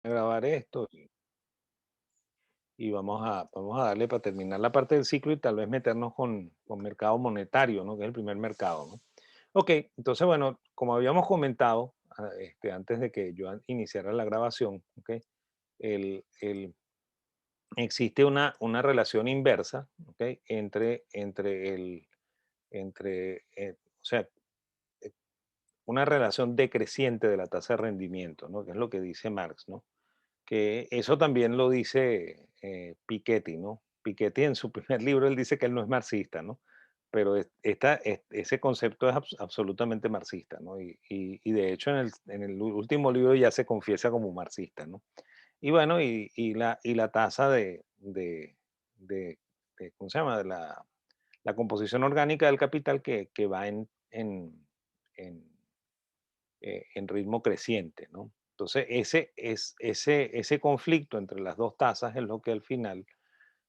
grabar esto y vamos a darle para terminar la parte del ciclo y tal vez meternos con mercado monetario, ¿no? Que es el primer mercado, ¿no? Ok, entonces, bueno, como habíamos comentado antes de que yo iniciara la grabación, ¿ok? El existe una relación inversa, ¿ok? O sea, eh, una relación decreciente de la tasa de rendimiento, ¿no? Que es lo que dice Marx, ¿no? Que eso también lo dice Piketty, ¿no? Piketty en su primer libro, él dice que él no es marxista, ¿no? Pero ese concepto es absolutamente marxista, ¿no? Y de hecho en el último libro ya se confiesa como marxista, ¿no? Y bueno, y la tasa de, ¿cómo se llama? De la composición orgánica del capital que va en, en ritmo creciente, ¿no? Entonces, ese conflicto entre las dos tasas es lo que al final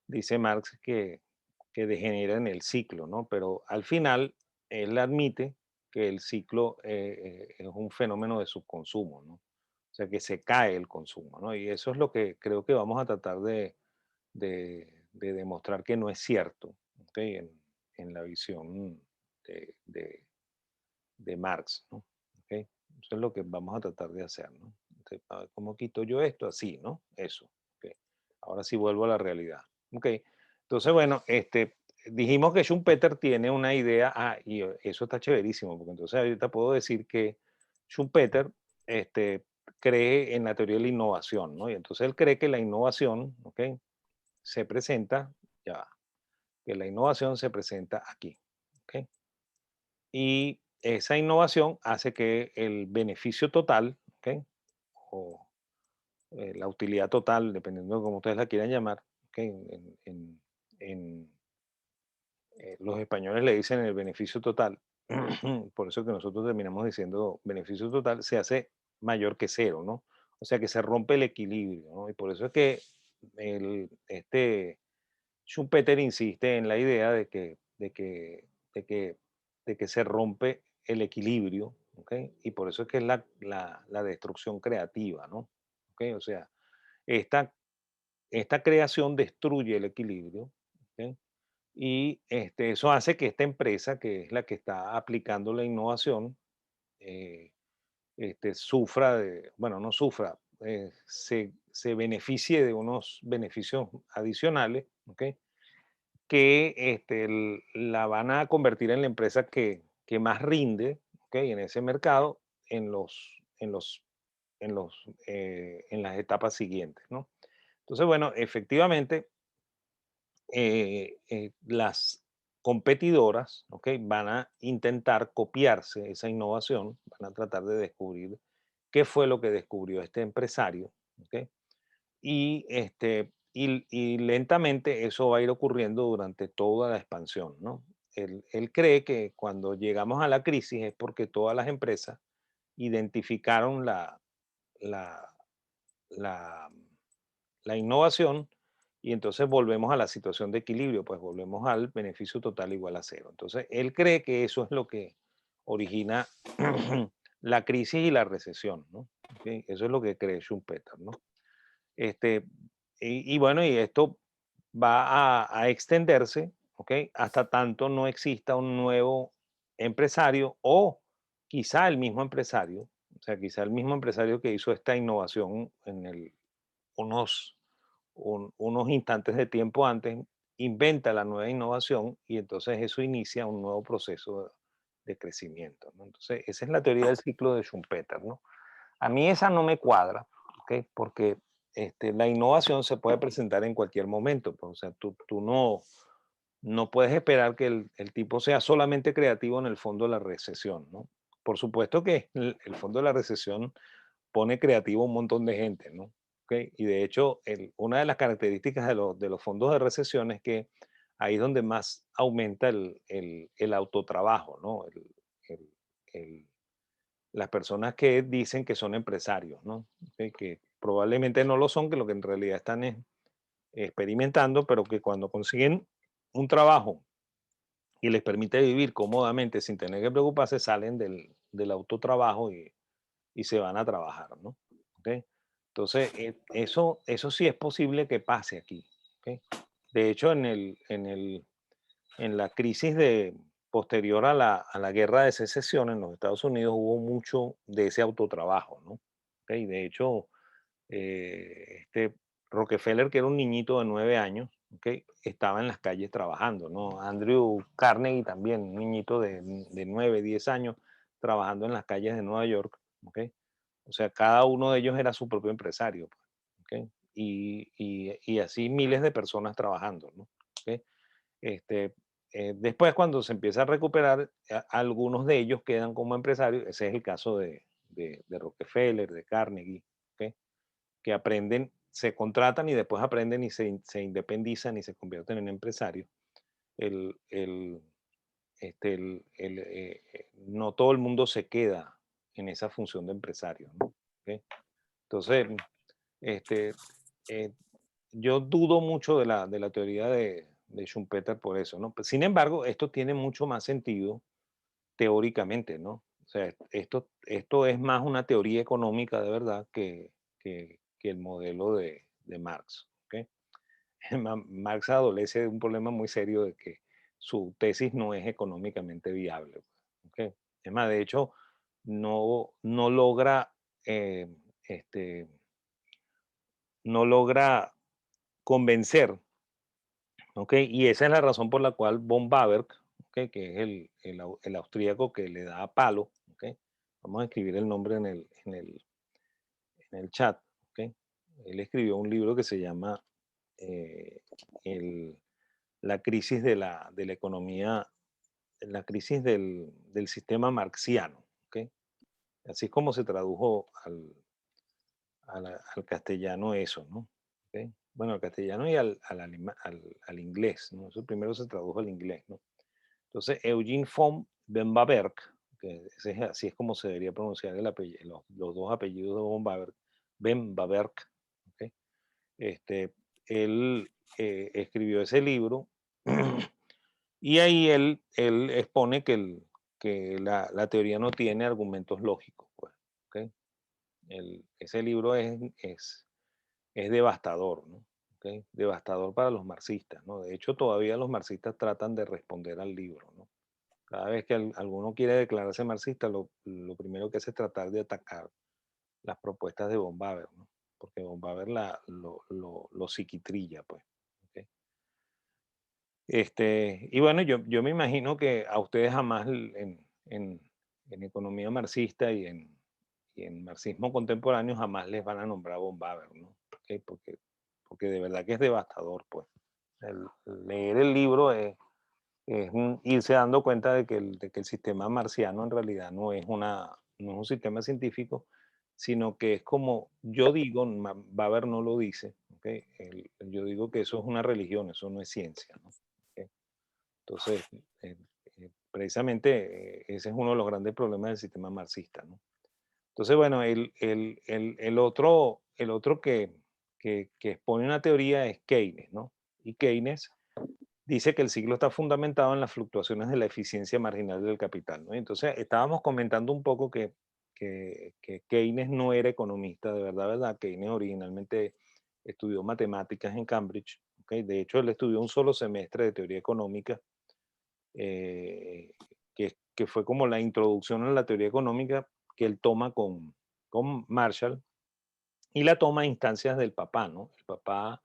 dice Marx que degenera en el ciclo, ¿no? Pero al final él admite que el ciclo es un fenómeno de subconsumo, ¿no? O sea, que se cae el consumo, ¿no? Y eso es lo que creo que vamos a tratar de demostrar que no es cierto, ¿ok? En la visión de, de- de Marx, ¿no? ¿Ok? Eso es lo que vamos a tratar de hacer, ¿no? Entonces, a ver, ¿cómo quito yo esto? Así, ¿no? Eso. ¿Ok? Ahora sí vuelvo a la realidad. ¿Ok? Entonces, bueno, dijimos que Schumpeter tiene una idea, y eso está chéverísimo, porque entonces ahorita puedo decir que Schumpeter este, cree en la teoría de la innovación, ¿no? Y entonces él cree que la innovación, ¿ok? Se presenta, ya va, que la innovación se presenta aquí, ¿ok? Y esa innovación hace que el beneficio total, ¿ok? O la utilidad total, dependiendo de cómo ustedes la quieran llamar, ¿ok? En, los españoles le dicen el beneficio total, por eso que nosotros terminamos diciendo beneficio total, se hace mayor que cero, ¿no? O sea que se rompe el equilibrio, ¿no? Y por eso es que este Schumpeter insiste en la idea de que se rompe el equilibrio, ¿ok? Y por eso es que es la destrucción creativa, ¿no? ¿Ok? O sea, esta, esta creación destruye el equilibrio, ¿ok? Y eso hace que esta empresa, que es la que está aplicando la innovación, eh, sufra bueno, no sufra, se beneficie de unos beneficios adicionales, ¿ok? Que la van a convertir en la empresa que más rinde, ¿ok? En ese mercado en las etapas siguientes, ¿no? Entonces, bueno, efectivamente, las competidoras, ¿ok? Van a intentar copiarse esa innovación, van a tratar de descubrir qué fue lo que descubrió este empresario, ¿ok? Y lentamente eso va a ir ocurriendo durante toda la expansión, ¿no? Él cree que cuando llegamos a la crisis es porque todas las empresas identificaron la, la, la innovación y entonces volvemos a la situación de equilibrio, pues volvemos al beneficio total igual a cero. Entonces, él cree que eso es lo que origina la crisis y la recesión, ¿no? ¿Ok? Eso es lo que cree Schumpeter, ¿no? Este, y bueno, y esto va a extenderse, ¿ok? Hasta tanto no exista un nuevo empresario o quizá el mismo empresario, o sea, quizá el mismo empresario que hizo esta innovación unos, unos instantes de tiempo antes, inventa la nueva innovación y entonces eso inicia un nuevo proceso de crecimiento, ¿no? Entonces, esa es la teoría del ciclo de Schumpeter, ¿no? A mí esa no me cuadra, ¿ok? Porque la innovación se puede presentar en cualquier momento, pues, o sea, tú no puedes esperar que el tipo sea solamente creativo en el fondo de la recesión, ¿no? Por supuesto que el fondo de la recesión pone creativo a un montón de gente, ¿no? ¿Ok? Y de hecho, una de las características de los fondos de recesión es que ahí es donde más aumenta el autotrabajo, ¿no? El- las personas que dicen que son empresarios, ¿no? Que probablemente no lo son, que lo que en realidad están es experimentando, pero que cuando consiguen un trabajo y les permite vivir cómodamente sin tener que preocuparse, salen del autotrabajo y se van a trabajar, ¿no? ¿Ok? Entonces, eso sí es posible que pase aquí, ¿ok? De hecho, en la crisis posterior a la guerra de secesión en los Estados Unidos hubo mucho de ese autotrabajo, ¿no? ¿Ok? De hecho, este Rockefeller, que era un niñito de 9 años, ¿ok? Estaba en las calles trabajando, ¿no? Andrew Carnegie también, un niñito de 9, 10 años, trabajando en las calles de Nueva York, ¿ok? O sea, cada uno de ellos era su propio empresario, pues, ¿ok? Y así miles de personas trabajando, ¿no? ¿Ok? Este, después, cuando se empieza a recuperar, algunos de ellos quedan como empresarios. Ese es el caso de Rockefeller, de Carnegie, ¿ok? Que aprenden, se contratan y después aprenden y se independizan y se convierten en empresarios. El, el, no todo el mundo se queda en esa función de empresario, ¿no? ¿Ok? Entonces, este, eh, yo dudo mucho de la teoría de Schumpeter por eso, ¿no? Pues, sin embargo, esto tiene mucho más sentido teóricamente, ¿no? O sea, esto es más una teoría económica de verdad que el modelo de Marx, ¿ok? Marx adolece de un problema muy serio de que su tesis no es económicamente viable, ¿ok? Es más, de hecho, no logra, eh, este, no logra convencer. ¿Ok? Y esa es la razón por la cual von Baberk, ¿ok? Que es el austríaco que le da palo, ¿ok? Vamos a escribir el nombre en el chat, ¿ok? Él escribió un libro que se llama eh, el- La crisis de la economía, la crisis del sistema marxiano, ¿ok? Así es como se tradujo al castellano eso, ¿no? ¿Ok? Bueno, al castellano y al inglés, ¿no? Eso primero se tradujo al inglés, ¿no? Entonces, Eugene von Bembaverk, que así es como se debería pronunciar los dos apellidos de von Baberk, Bembaverk, ¿ok? Este, él escribió ese libro y ahí él expone que la teoría no tiene argumentos lógicos, pues, ¿ok? Ese libro es devastador, ¿no? ¿Ok? Devastador para los marxistas, ¿no? De hecho, todavía los marxistas tratan de responder al libro, ¿no? Cada vez que alguno quiere declararse marxista, lo primero que hace es tratar de atacar las propuestas de von Baber, ¿no? Porque von Baber lo psiquitrilla, pues. ¿Ok? Y bueno, yo me imagino que a ustedes jamás en economía marxista y en marxismo contemporáneo jamás les van a nombrar a von Baber, ¿no? ¿Ok? Porque de verdad que es devastador, pues. Leer el libro es irse dando cuenta de que el sistema marciano en realidad no es un sistema científico, sino que es como yo digo, Baber no lo dice, ¿ok? Yo digo que eso es una religión, eso no es ciencia, ¿no? ¿Ok? Entonces, eh, precisamente ese es uno de los grandes problemas del sistema marxista, ¿no? Entonces, bueno, el otro que expone una teoría es Keynes, ¿no? Y Keynes dice que el ciclo está fundamentado en las fluctuaciones de la eficiencia marginal del capital, ¿no? Entonces, estábamos comentando un poco que Keynes no era economista, de verdad, ¿verdad? Keynes originalmente estudió matemáticas en Cambridge, ¿ok? De hecho, él estudió un solo semestre de teoría económica, que fue como la introducción a la teoría económica que él toma con Marshall y la toma a instancias del papá, ¿no? El papá,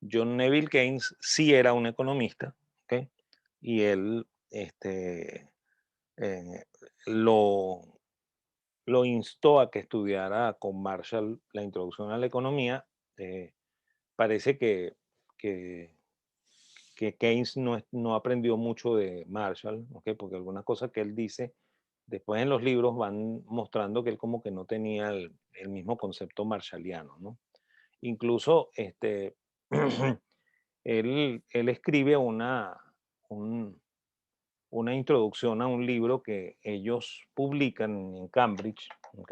John Neville Keynes, sí era un economista, ¿ok? Y él eh, lo, lo instó a que estudiara con Marshall la introducción a la economía. Parece que, que Keynes no aprendió mucho de Marshall, ¿ok? Porque algunas cosas que él dice después en los libros van mostrando que él como que no tenía el mismo concepto marshalliano, ¿no? Incluso él escribe un- una introducción a un libro que ellos publican en Cambridge, ¿ok?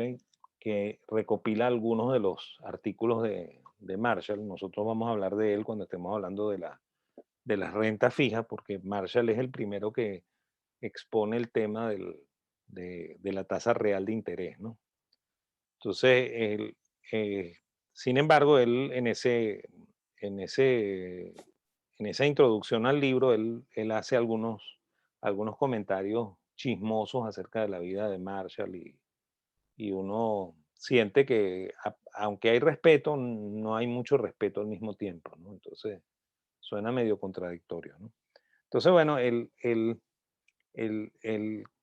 Que recopila algunos de los artículos de Marshall. Nosotros vamos a hablar de él cuando estemos hablando de las rentas fijas, porque Marshall es el primero que expone el tema de la tasa real de interés, ¿no? Entonces, eh, Sin embargo, él en ese, en esa introducción al libro, él hace algunos comentarios chismosos acerca de la vida de Marshall y uno siente que aunque hay respeto, no hay mucho respeto al mismo tiempo, ¿no? Entonces, suena medio contradictorio, ¿no? Entonces, bueno, el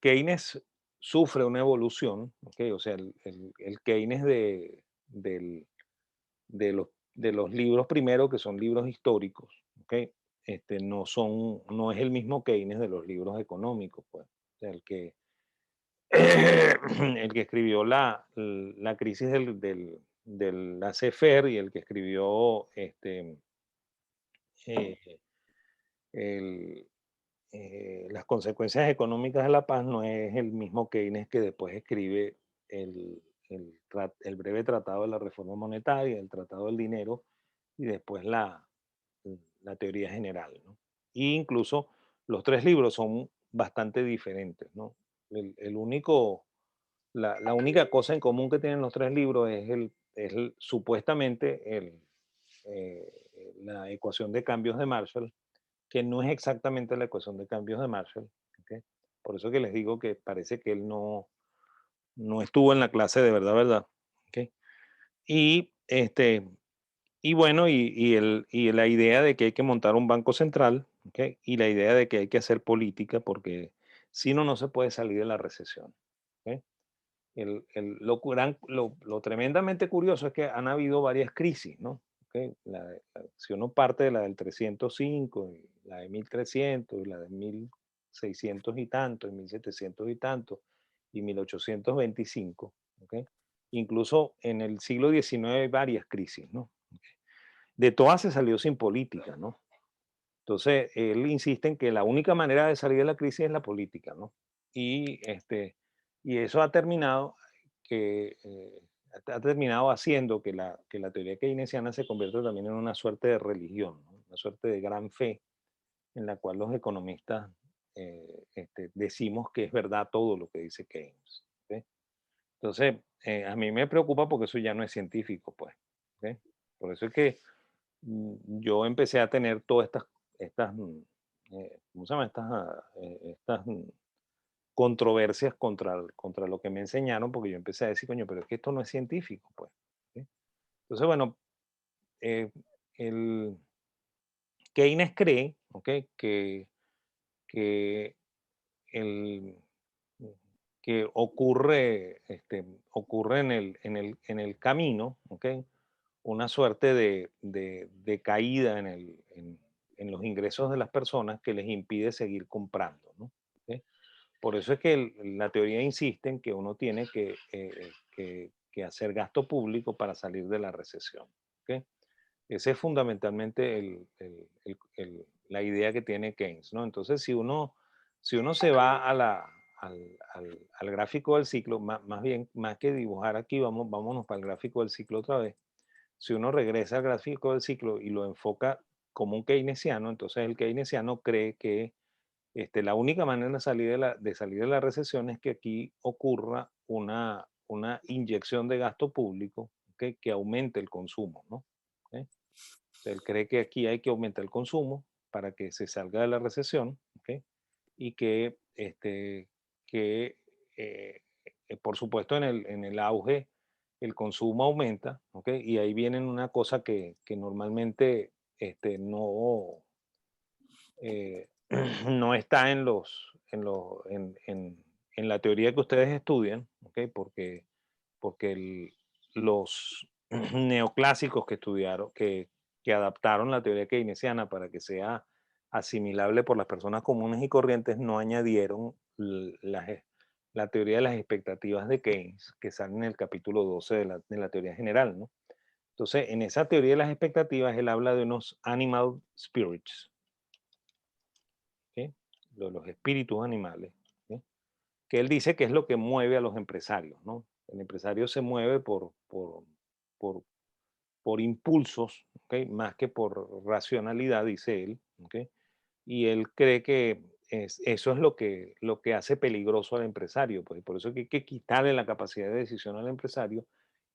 Keynes sufre una evolución, ¿ok? O sea, el Keynes de los libros primero, que son libros históricos, ¿ok? No es el mismo Keynes de los libros económicos, pues. O sea, el que escribió la crisis del laissez-faire y el que escribió eh, el, las consecuencias económicas de la paz no es el mismo Keynes que después escribe el breve tratado de la reforma monetaria, el tratado del dinero y después la teoría general, ¿no? Y incluso los tres libros son bastante diferentes, ¿no? El único, la única cosa en común que tienen los tres libros supuestamente la ecuación de cambios de Marshall, que no es exactamente la ecuación de cambios de Marshall. ¿Ok? Por eso que les digo que parece que él no estuvo en la clase de verdad, ¿verdad? ¿Ok? Y, y bueno, y la idea de que hay que montar un banco central, ¿ok? Y la idea de que hay que hacer política, porque si no, no se puede salir de la recesión. ¿Ok? Lo tremendamente curioso es que han habido varias crisis, ¿no? ¿Ok? Si uno parte de la del 305, y la de 1300, y la de 1600 y tanto, y 1700 y tanto, y 1825, ¿ok? Incluso en el siglo XIX hay varias crisis, ¿no? De todas se salió sin política, ¿no? Entonces, él insiste en que la única manera de salir de la crisis es la política, ¿no? Y, y eso ha terminado ha terminado haciendo que la teoría keynesiana se convierta también en una suerte de religión, ¿no? Una suerte de gran fe en la cual los economistas decimos que es verdad todo lo que dice Keynes. ¿Ok? Entonces, a mí me preocupa porque eso ya no es científico, pues. ¿Ok? Por eso es que yo empecé a tener todas ¿cómo se llama? Estas controversias contra lo que me enseñaron, porque yo empecé a decir, coño, pero es que esto no es científico, pues. ¿Sí? Entonces, bueno, eh, el Keynes cree, ¿ok? Que, el, que ocurre en el camino, ¿ok? Una suerte de caída en los ingresos de las personas que les impide seguir comprando, ¿no? ¿Ok? Por eso es que la teoría insiste en que uno tiene que hacer gasto público para salir de la recesión. ¿Ok? Esa es fundamentalmente la idea que tiene Keynes, ¿no? Entonces, si uno se va al gráfico del ciclo, más bien, más que dibujar aquí, vámonos para el gráfico del ciclo otra vez. Si uno regresa al gráfico del ciclo y lo enfoca como un keynesiano, entonces el keynesiano cree que la única manera de salir de la recesión es que aquí ocurra una inyección de gasto público, ¿ok? Que aumente el consumo, ¿no? ¿Ok? O sea, él cree que aquí hay que aumentar el consumo para que se salga de la recesión, ¿ok? Y que por supuesto, en el auge el consumo aumenta, ¿ok? Y ahí viene una cosa que normalmente no, no está en la teoría que ustedes estudian, ¿ok? Porque los neoclásicos que estudiaron, que adaptaron la teoría keynesiana para que sea asimilable por las personas comunes y corrientes, no añadieron la teoría de las expectativas de Keynes, que sale en el capítulo 12 de la teoría general, ¿no? Entonces, en esa teoría de las expectativas, él habla de unos animal spirits, ¿ok? Los espíritus animales, ¿ok? Que él dice que es lo que mueve a los empresarios, ¿no? El empresario se mueve por, por impulsos, ¿ok? Más que por racionalidad, dice él, ¿ok? Y él cree que eso es lo que hace peligroso al empresario, pues por eso que hay que quitarle la capacidad de decisión al empresario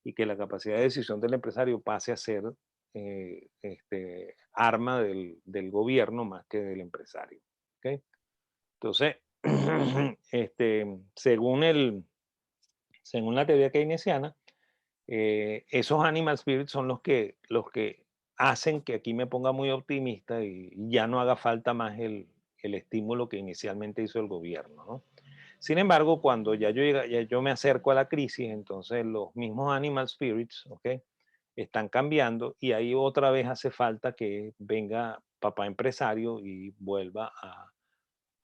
y que la capacidad de decisión del empresario pase a ser arma del gobierno más que del empresario. ¿Ok? Entonces, según, según la teoría keynesiana, esos animal spirits son los que hacen que aquí me ponga muy optimista y ya no haga falta más el estímulo que inicialmente hizo el gobierno, ¿no? Sin embargo, cuando ya yo me acerco a la crisis, entonces los mismos animal spirits, ¿ok? Están cambiando y ahí otra vez hace falta que venga papá empresario y vuelva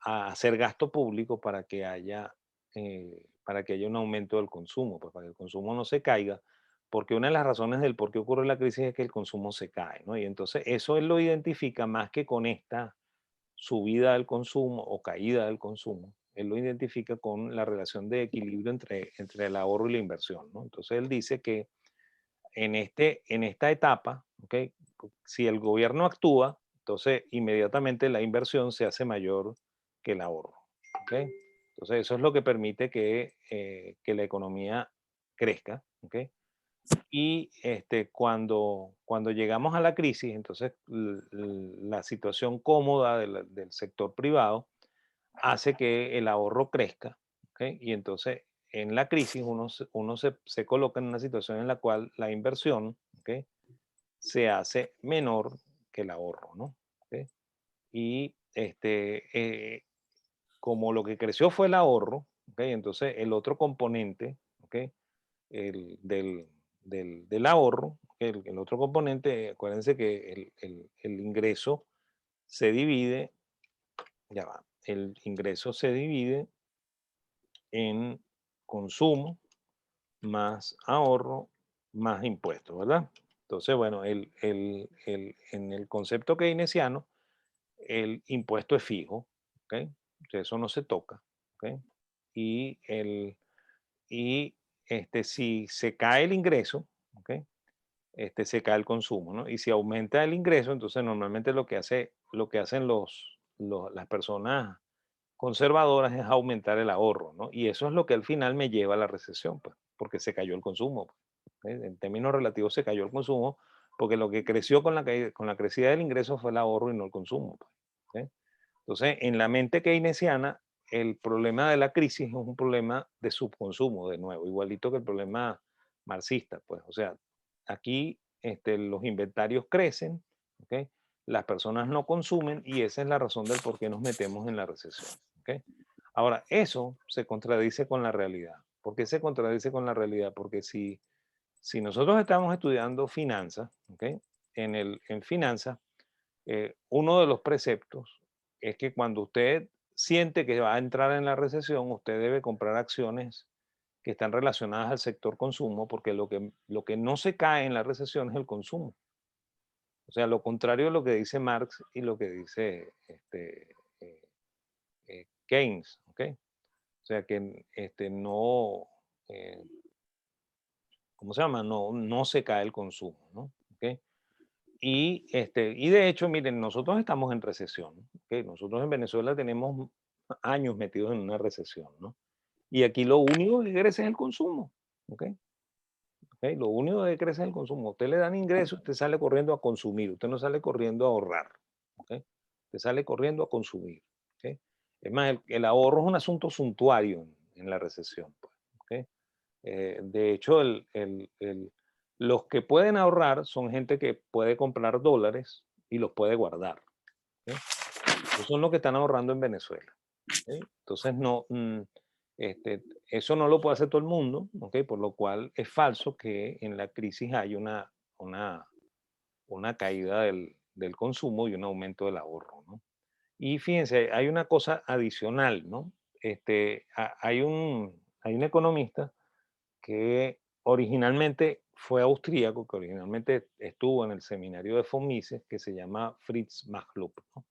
a hacer gasto público para que haya un aumento del consumo, pues para que el consumo no se caiga, porque una de las razones del por qué ocurre la crisis es que el consumo se cae, ¿no? Y entonces eso él lo identifica más que con esta subida del consumo o caída del consumo, él lo identifica con la relación de equilibrio entre el ahorro y la inversión, ¿no? Entonces él dice que en esta etapa, ¿ok? Si el gobierno actúa, entonces inmediatamente la inversión se hace mayor que el ahorro, ¿ok? Entonces eso es lo que permite que la economía crezca, ¿ok? Y cuando llegamos a la crisis, entonces la situación cómoda del sector privado hace que el ahorro crezca, ¿ok? Y entonces en la crisis se coloca en una situación en la cual la inversión, ¿ok? Se hace menor que el ahorro, ¿no? ¿Ok? Y como lo que creció fue el ahorro, ¿ok? Entonces el otro componente, ¿ok? Del ahorro, el otro componente, acuérdense que el ingreso se divide, ya va, el ingreso se divide en consumo más ahorro más impuestos, ¿verdad? Entonces, bueno, en el concepto keynesiano, el impuesto es fijo, ¿ok? O sea, eso no se toca, ¿ok? Y, y si se cae el ingreso, ¿ok? Se cae el consumo, ¿no? Y si aumenta el ingreso, entonces normalmente lo que hacen las personas conservadoras es aumentar el ahorro, ¿no? Y eso es lo que al final me lleva a la recesión, pues, porque se cayó el consumo, pues, ¿eh? En términos relativos se cayó el consumo, porque lo que creció con la crecida del ingreso fue el ahorro y no el consumo, pues, ¿eh? Entonces, en la mente keynesiana, el problema de la crisis es un problema de subconsumo, de nuevo, igualito que el problema marxista, pues, o sea, aquí los inventarios crecen, ¿ok? Las personas no consumen y esa es la razón del por qué nos metemos en la recesión, ¿ok? Ahora, eso se contradice con la realidad. ¿Por qué se contradice con la realidad? Porque si nosotros estamos estudiando finanzas, ¿ok? En finanzas, uno de los preceptos es que cuando usted siente que va a entrar en la recesión, usted debe comprar acciones que están relacionadas al sector consumo, porque lo que no se cae en la recesión es el consumo. O sea, lo contrario de lo que dice Marx y lo que dice eh, Keynes, ¿ok? O sea, que no, eh, ¿cómo se llama? No se cae el consumo, ¿no? ¿Ok? Y de hecho, miren, nosotros estamos en recesión, ¿ok? Nosotros en Venezuela tenemos años metidos en una recesión, ¿no? Y aquí lo único que crece es el consumo, ¿ok? ¿Ok? Lo único que crece es el consumo. Usted le dan ingresos, usted sale corriendo a consumir, usted no sale corriendo a ahorrar, ¿ok? Usted sale corriendo a consumir, ¿ok? Es más, el ahorro es un asunto suntuario en la recesión, pues, ¿ok? De hecho, los que pueden ahorrar son gente que puede comprar dólares y los puede guardar, ¿ok? Esos son los que están ahorrando en Venezuela. ¿Ok? Entonces, eso no lo puede hacer todo el mundo, ¿ok? Por lo cual es falso que en la crisis hay una, una caída del consumo y un aumento del ahorro, ¿no? Y fíjense, hay una cosa adicional, ¿no? Hay un economista que originalmente fue austríaco, que originalmente estuvo en el seminario de von Mises, que se llama Fritz Machlup, ¿no?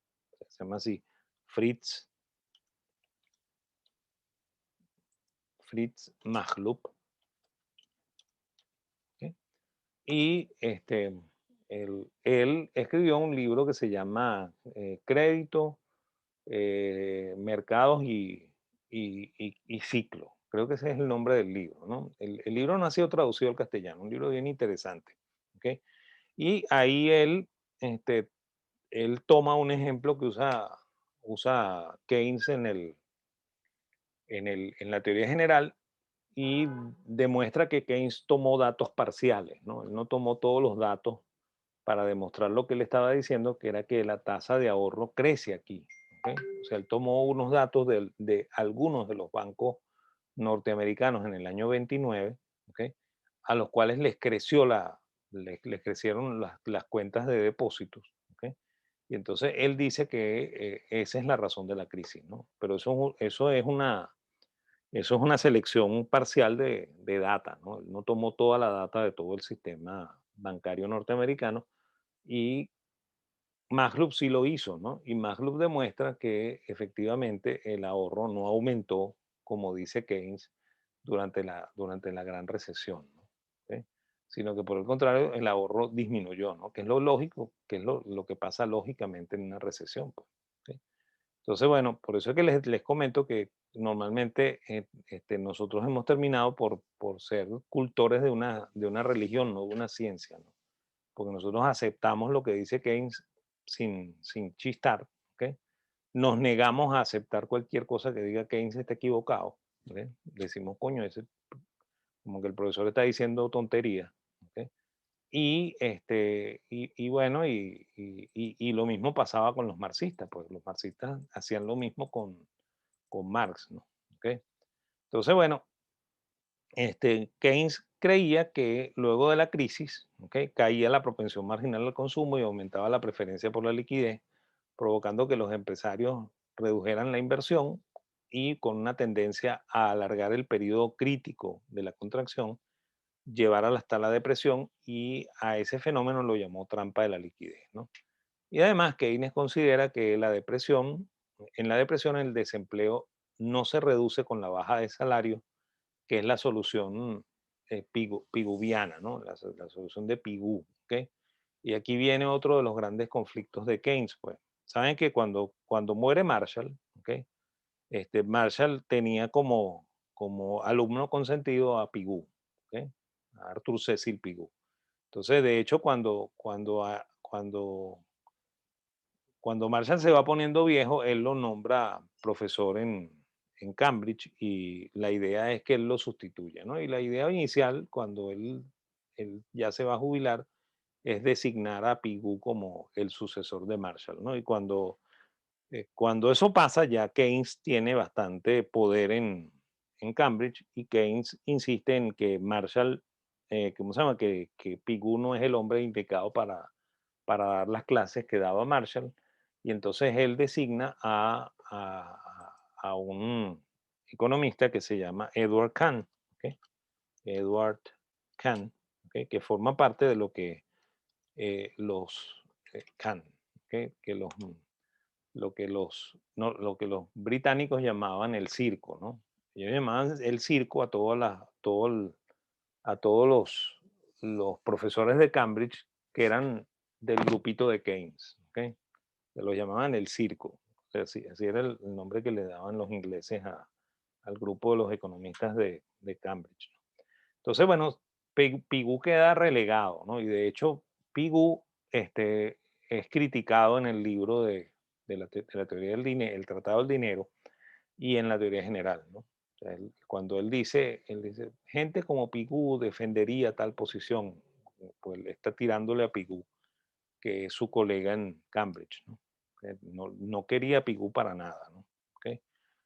Se llama así, Fritz, Fritz Machlup, ¿ok? Y él escribió un libro que se llama Crédito, Mercados y Ciclo. Creo que ese es el nombre del libro, ¿no? El libro no ha sido traducido al castellano, un libro bien interesante, ¿ok? Y ahí este, él toma un ejemplo que usa Keynes en la teoría general y demuestra que Keynes tomó datos parciales, ¿no? Él no tomó todos los datos para demostrar lo que él estaba diciendo, que era que la tasa de ahorro crece aquí. ¿Ok? O sea, él tomó unos datos de algunos de los bancos norteamericanos en el año 29, ¿ok? A los cuales les crecieron las cuentas de depósitos. ¿Ok? Y entonces él dice que esa es la razón de la crisis, ¿no? Pero eso es una selección parcial de data, ¿no? Él no tomó toda la data de todo el sistema bancario norteamericano y Maglub sí lo hizo, ¿no? Y Maglub demuestra que efectivamente el ahorro no aumentó, como dice Keynes, durante la gran recesión, ¿no? ¿Ok? Sino que por el contrario, el ahorro disminuyó, ¿no? Que es lo lógico, que es lo que pasa lógicamente en una recesión, pues. ¿Ok? Entonces, bueno, por eso es que les comento que normalmente nosotros hemos terminado por ser cultores de una religión, no de una ciencia, ¿no? Porque nosotros aceptamos lo que dice Keynes sin chistar, ¿ok? Nos negamos a aceptar cualquier cosa que diga Keynes está equivocado, ¿ok? Decimos, coño, como que el profesor está diciendo tonterías, ¿ok? Y bueno, y lo mismo pasaba con los marxistas, pues los marxistas hacían lo mismo con Marx, ¿no? ¿Ok? Entonces, bueno, Keynes creía que luego de la crisis, ¿ok? Caía la propensión marginal al consumo y aumentaba la preferencia por la liquidez, provocando que los empresarios redujeran la inversión y con una tendencia a alargar el periodo crítico de la contracción, llevar hasta la depresión y a ese fenómeno lo llamó trampa de la liquidez, ¿no? Y además Keynes considera que en la depresión el desempleo no se reduce con la baja de salario, que es la solución piguviana, ¿no? La solución de Pigou, ¿ok? Y aquí viene otro de los grandes conflictos de Keynes, pues. Saben que cuando muere Marshall, ¿ok? Marshall tenía como alumno consentido a Pigou, ¿ok? A Arthur Cecil Pigou. Entonces, de hecho, cuando Marshall se va poniendo viejo, él lo nombra profesor en Cambridge y la idea es que él lo sustituya, ¿no? Y la idea inicial, cuando él ya se va a jubilar, es designar a Pigou como el sucesor de Marshall, ¿no? Y cuando eso pasa, ya Keynes tiene bastante poder en Cambridge y Keynes insiste en que Marshall, ¿cómo se llama? Que Pigou no es el hombre indicado para dar las clases que daba Marshall. Y entonces él designa a un economista que se llama Edward Kahn, ¿ok? Edward Kahn, ¿ok? Que forma parte de lo que los Kahn, ¿ok? Lo que los británicos llamaban el circo, ¿no? Ellos llamaban el circo a a todos los profesores de Cambridge que eran del grupito de Keynes, ¿ok? Se lo llamaban el circo. O sea, así era el nombre que le daban los ingleses al grupo de los economistas de Cambridge, ¿no? Entonces, bueno, Pigou queda relegado, ¿no? Y de hecho, Pigou es criticado en el libro de la teoría del dinero, el Tratado del Dinero, y en la teoría general, ¿no? O sea, cuando él dice, gente como Pigou defendería tal posición, pues le está tirándole a Pigou, que es su colega en Cambridge, ¿no? No quería a Pigou para nada, ¿no? ¿Ok?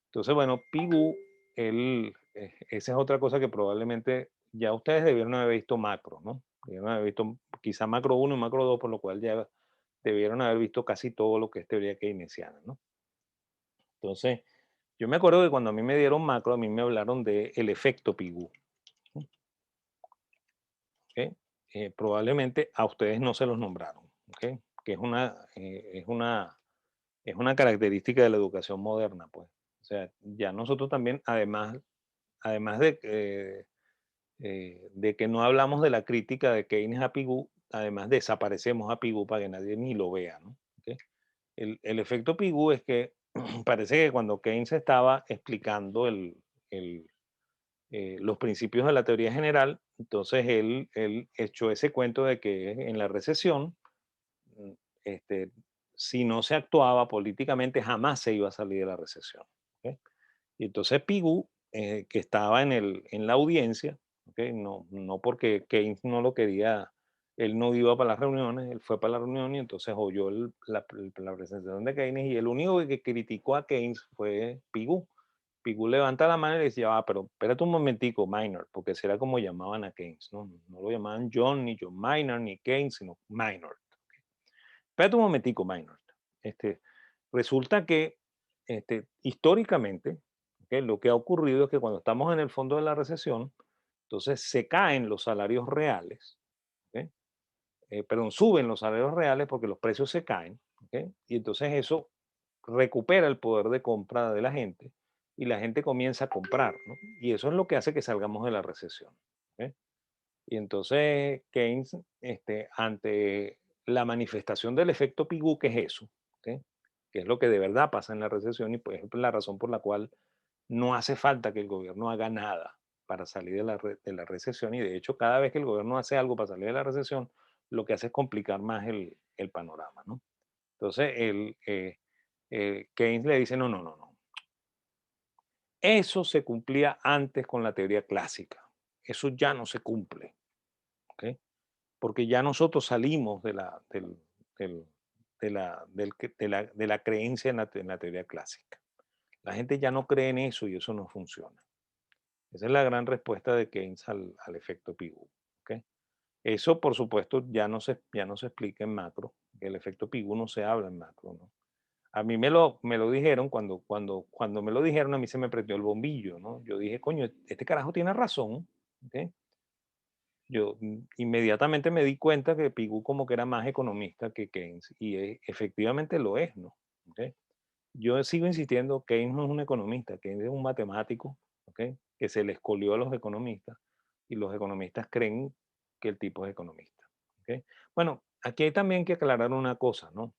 Entonces, bueno, Pigou, esa es otra cosa que probablemente ya ustedes debieron haber visto macro, ¿no? Debieron haber visto quizá macro uno y macro 2, por lo cual ya debieron haber visto casi todo lo que es teoría keynesiana, ¿no? Entonces, yo me acuerdo que cuando a mí me dieron macro, a mí me hablaron de el efecto Pigou, ¿no? ¿Ok? Probablemente a ustedes no se los nombraron, ¿ok? Que es una característica de la educación moderna, pues. O sea, ya nosotros también, además de que no hablamos de la crítica de Keynes a Pigou, además desaparecemos a Pigou para que nadie ni lo vea, ¿no? ¿Ok? El efecto Pigou es que parece que cuando Keynes estaba explicando los principios de la teoría general. Entonces él echó ese cuento de que en la recesión, mm, este, si no se actuaba políticamente, jamás se iba a salir de la recesión. ¿Ok? Y entonces Pigou, que estaba en la audiencia, ¿ok? No porque Keynes no lo quería, él no iba para las reuniones, él fue para la reunión y entonces oyó la presentación de Keynes y el único que criticó a Keynes fue Pigou. Pigou levanta la mano y le decía, pero espérate un momentico, Minor, porque será como llamaban a Keynes, ¿no? No lo llamaban John, ni John Minor, ni Keynes, sino Minor. Espérate un momentico, Minor. Este, resulta que históricamente, ¿ok? Lo que ha ocurrido es que cuando estamos en el fondo de la recesión, entonces se caen los salarios reales, ¿ok? Perdón, suben los salarios reales porque los precios se caen, ¿ok? Y entonces eso recupera el poder de compra de la gente y la gente comienza a comprar, ¿no? Y eso es lo que hace que salgamos de la recesión. ¿Ok? Y entonces Keynes, ante la manifestación del efecto Pigou, que es eso, ¿ok? Que es lo que de verdad pasa en la recesión y pues es la razón por la cual no hace falta que el gobierno haga nada para salir de la recesión y de hecho cada vez que el gobierno hace algo para salir de la recesión, lo que hace es complicar más el panorama, ¿no? Entonces, Keynes le dice, no, no, no, no. Eso se cumplía antes con la teoría clásica. Eso ya no se cumple, ¿ok? Porque ya nosotros salimos del- de la creencia en la teoría clásica. La gente ya no cree en eso y eso no funciona. Esa es la gran respuesta de Keynes al efecto Pigou. ¿Ok? Eso, por supuesto, ya no se explica en macro. El efecto Pigou no se habla en macro, ¿no? A mí me lo dijeron, cuando me lo dijeron, a mí se me prendió el bombillo, ¿no? Yo dije, coño, este carajo tiene razón, ¿ok? Yo inmediatamente me di cuenta que Pigou como que era más economista que Keynes, y efectivamente lo es, ¿no? ¿Ok? Yo sigo insistiendo, Keynes no es un economista, Keynes es un matemático, ¿ok? Que se le escolió a los economistas, y los economistas creen que el tipo es economista, ¿ok? Bueno, aquí hay también que aclarar una cosa, ¿no?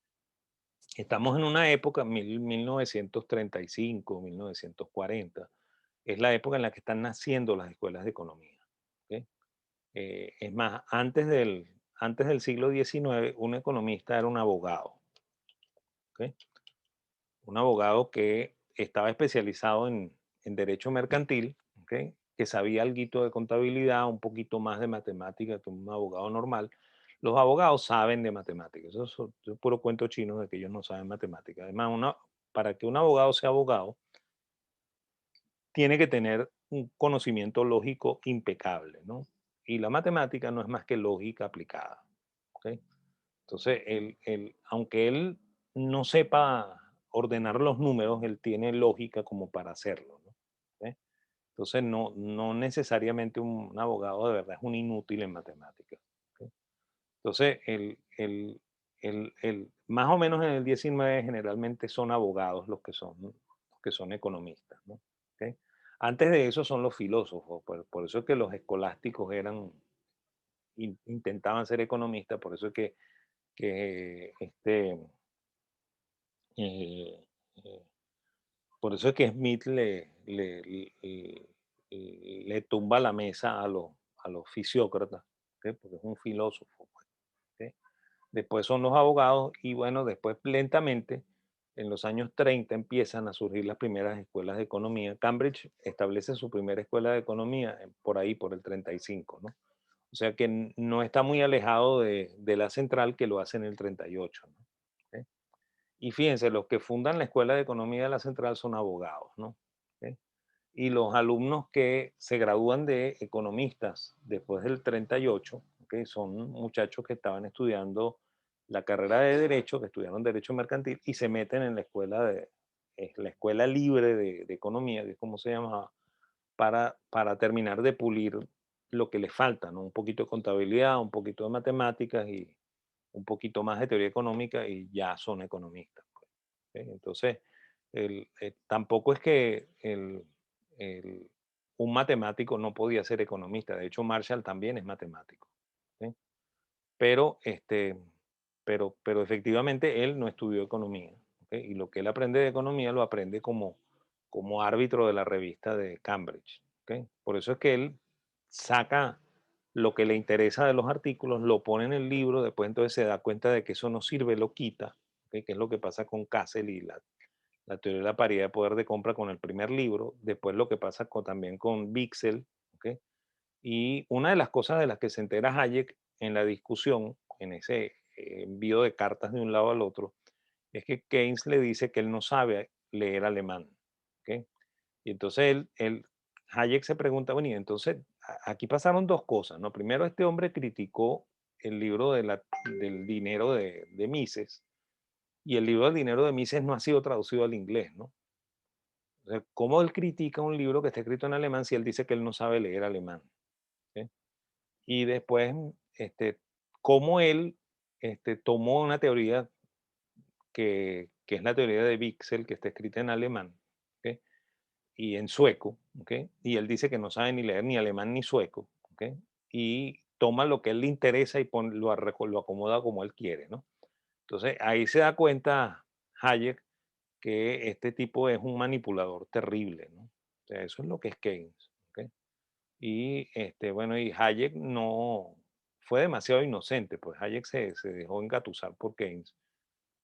Estamos en una época, 1935, 1940, es la época en la que están naciendo las escuelas de economía. ¿Ok? Es más, antes del siglo XIX, un economista era un abogado. ¿Ok? Un abogado que estaba especializado en derecho mercantil, ¿ok? Que sabía algo de contabilidad, un poquito más de matemática que un abogado normal. Los abogados saben de matemáticas, eso es puro cuento chino de que ellos no saben matemáticas. Además, para que un abogado sea abogado, tiene que tener un conocimiento lógico impecable, ¿no? Y la matemática no es más que lógica aplicada, ¿ok? Entonces, aunque él no sepa ordenar los números, él tiene lógica como para hacerlo, ¿no? ¿Ok? Entonces, no necesariamente un abogado de verdad es un inútil en matemáticas. ¿Ok? Entonces, más o menos en el 19 generalmente son abogados los que son economistas, ¿no? ¿Ok? Antes de eso son los filósofos, por eso es que los escolásticos intentaban ser economistas, por eso es que eh, eh, por eso es que Smith le tumba la mesa a los fisiócratas, ¿ok? Porque es un filósofo, pues, ¿ok? Después son los abogados y bueno, después lentamente, en los años 30 empiezan a surgir las primeras escuelas de economía. Cambridge establece su primera escuela de economía por ahí, por el 35, ¿no? O sea que no está muy alejado de la central que lo hace en el 38, ¿no? ¿Ok? Y fíjense, los que fundan la escuela de economía de la central son abogados, ¿no? ¿Ok? Y los alumnos que se gradúan de economistas después del 38, ¿ok? Son muchachos que estaban estudiando la carrera de Derecho, que estudiaron Derecho Mercantil y se meten en la escuela es la escuela libre de Economía, que es como se llama, para terminar de pulir lo que les falta, ¿no? Un poquito de contabilidad, un poquito de matemáticas y un poquito más de teoría económica y ya son economistas, pues. ¿Ok? Entonces, tampoco es que el- un matemático no podía ser economista. De hecho, Marshall también es matemático. ¿Ok? Pero, pero efectivamente él no estudió economía. ¿Ok? Y lo que él aprende de economía lo aprende como árbitro de la revista de Cambridge. ¿Ok? Por eso es que él saca lo que le interesa de los artículos, lo pone en el libro, después entonces se da cuenta de que eso no sirve, lo quita, ¿ok? Que es lo que pasa con Castle y la teoría de la paridad de poder de compra con el primer libro, después lo que pasa también con Bixel, ¿ok? Y una de las cosas de las que se entera Hayek en la discusión, en ese envío de cartas de un lado al otro, es que Keynes le dice que él no sabe leer alemán, ¿ok? Y entonces Hayek se pregunta, bueno, y entonces aquí pasaron dos cosas, ¿no? Primero, este hombre criticó el libro del dinero de Mises, y el libro del dinero de Mises no ha sido traducido al inglés, ¿no? O sea, ¿cómo él critica un libro que está escrito en alemán si él dice que él no sabe leer alemán? ¿Sí? Y después, cómo él tomó una teoría que es la teoría de Wicksell, que está escrita en alemán, ¿ok? Y en sueco, ¿ok? Y él dice que no sabe ni leer ni alemán ni sueco, ¿ok? Y toma lo que a él le interesa y lo acomoda como él quiere, ¿no? Entonces ahí se da cuenta Hayek que este tipo es un manipulador terrible, ¿no? O sea, eso es lo que es Keynes, ¿ok? Y bueno, y Hayek no fue demasiado inocente, pues Hayek se dejó engatusar por Keynes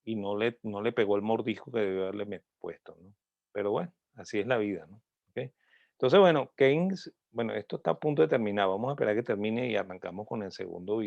y no le pegó el mordisco que debió haberle puesto, ¿no? Pero bueno, así es la vida, ¿no? ¿Ok? Entonces, bueno, Keynes, bueno, esto está a punto de terminar. Vamos a esperar que termine y arrancamos con el segundo video.